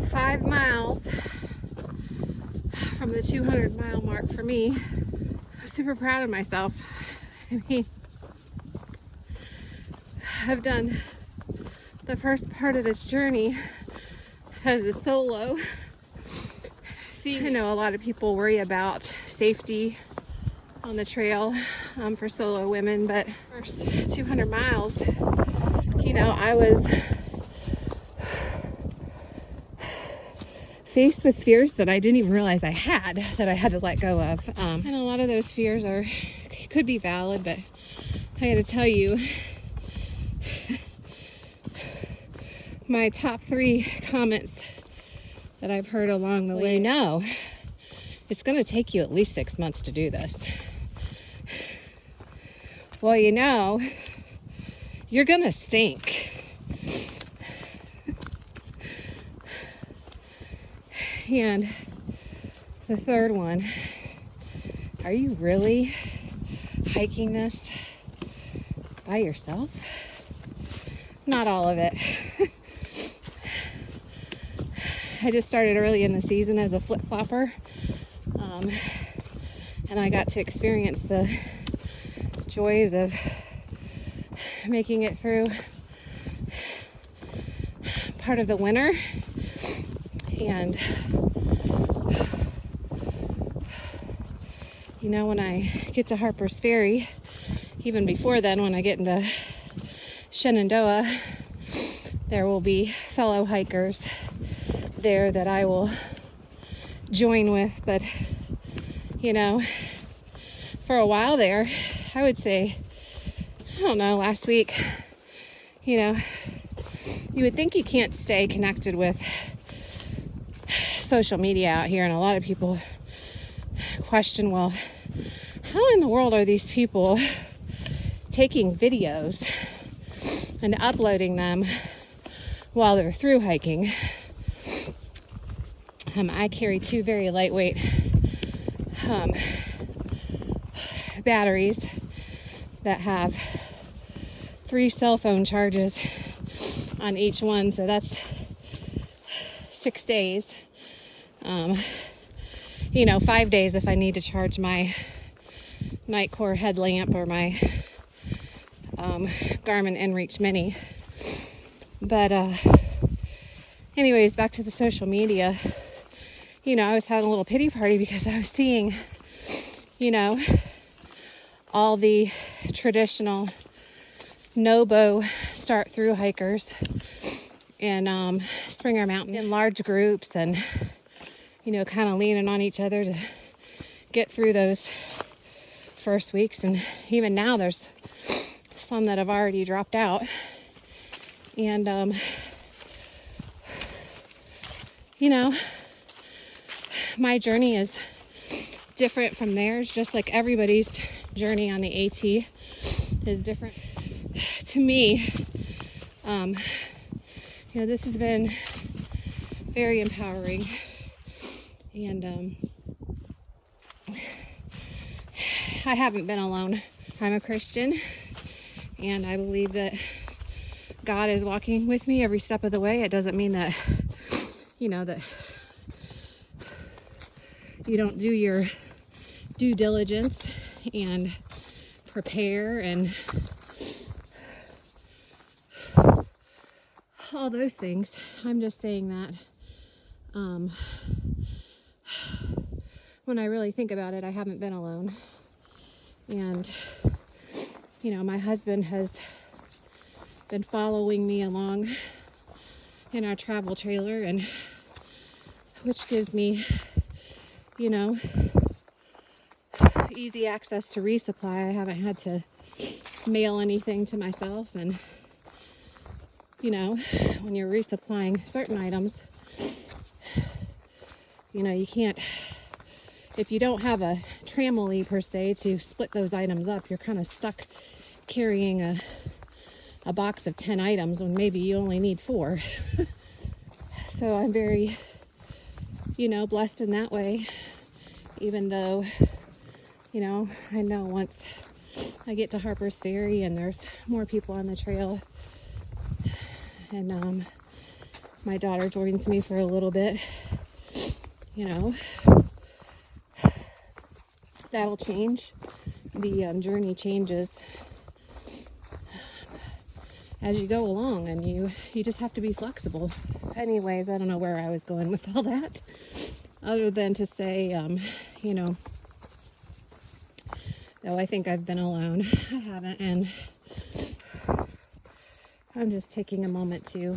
5 miles from the 200-mile mark for me. I'm super proud of myself. I mean, I've done the first part of this journey as a solo. I know a lot of people worry about safety on the trail for solo women, but first 200 miles, you know, I was faced with fears that I didn't even realize I had to let go of. And a lot of those fears could be valid, but I gotta tell you, my top 3 comments that I've heard along the way, you know, it's gonna take you at least 6 months to do this. Well, you know, you're gonna stink. And the third one, are you really hiking this by yourself? Not all of it. I just started early in the season as a flip-flopper, and I got to experience the joys of making it through part of the winter. And you know, when I get to Harper's Ferry, even before then, when I get into Shenandoah, there will be fellow hikers there that I will join with. But you know, for a while there, I would say, I don't know, last week, you know, you would think you can't stay connected with social media out here, and a lot of people question, well, how in the world are these people taking videos and uploading them while they're through hiking? I carry 2 very lightweight batteries that have 3 cell phone charges on each one, so that's 6 days. You know, 5 days if I need to charge my Nightcore headlamp or my Garmin InReach Mini. But anyways, back to the social media. You know, I was having a little pity party because I was seeing, you know, all the traditional no-bow start through hikers in Springer Mountain in large groups, and you know, kind of leaning on each other to get through those first weeks. And even now there's some that have already dropped out. And you know, my journey is different from theirs, just like everybody's journey on the AT is different. To me, you know, this has been very empowering. And I haven't been alone. I'm a Christian, and I believe that God is walking with me every step of the way. It doesn't mean that, you know, that you don't do your due diligence and prepare and all those things. I'm just saying that when I really think about it, I haven't been alone. And you know, my husband has been following me along in our travel trailer, and which gives me, you know, easy access to resupply. I haven't had to mail anything to myself. And you know, when you're resupplying certain items, you know, you can't, if you don't have a tramily per se to split those items up, you're kind of stuck carrying a box of 10 items when maybe you only need 4. So I'm very, you know, blessed in that way, even though, you know, I know once I get to Harper's Ferry and there's more people on the trail, and my daughter joins me for a little bit, you know, that'll change. The journey changes as you go along, and you just have to be flexible. Anyways, I don't know where I was going with all that, other than to say, you know, though I think I've been alone, I haven't, and I'm just taking a moment to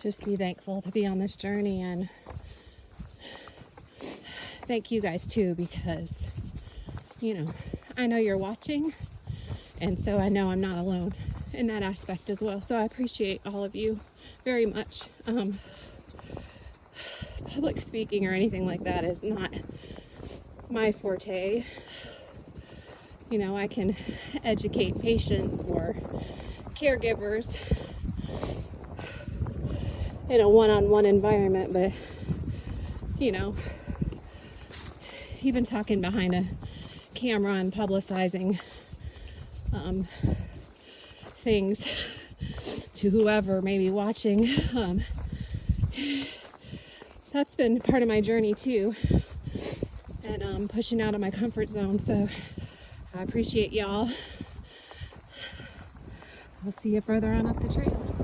just be thankful to be on this journey, and thank you guys too, because, you know, I know you're watching, and so I know I'm not alone in that aspect as well. So I appreciate all of you very much. Public speaking or anything like that is not my forte. You know, I can educate patients or caregivers in a one-on-one environment, but, you know, even talking behind a camera and publicizing things to whoever may be watching, that's been part of my journey too, and pushing out of my comfort zone. So I appreciate y'all. I'll see you further on up the trail.